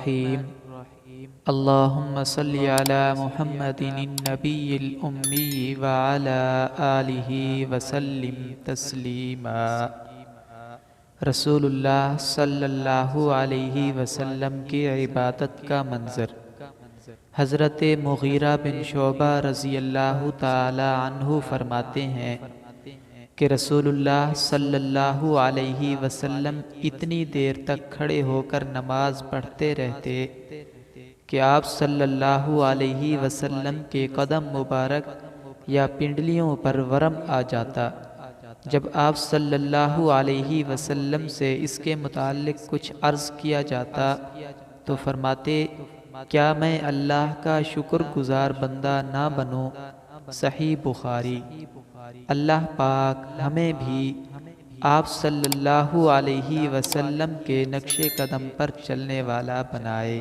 الرحیم اللہم صلی علی محمد النبی الأمی وعلی آلہ وسلم تسلیما۔ رسول اللہ صلی اللہ علیہ وسلم کی عبادت کا منظر۔ حضرت مغیرہ بن شعبہ رضی اللہ تعالی عنہ فرماتے ہیں کہ رسول اللہ صلی اللہ علیہ وسلم اتنی دیر تک کھڑے ہو کر نماز پڑھتے رہتے کہ آپ صلی اللہ علیہ وسلم کے قدم مبارک یا پنڈلیوں پر ورم آ جاتا۔ جب آپ صلی اللہ علیہ وسلم سے اس کے متعلق کچھ عرض کیا جاتا تو فرماتے، کیا میں اللہ کا شکر گزار بندہ نہ بنوں؟ صحیح بخاری۔ اللہ پاک ہمیں بھی آپ صلی اللہ علیہ وسلم کے نقش قدم پر چلنے والا بنائے۔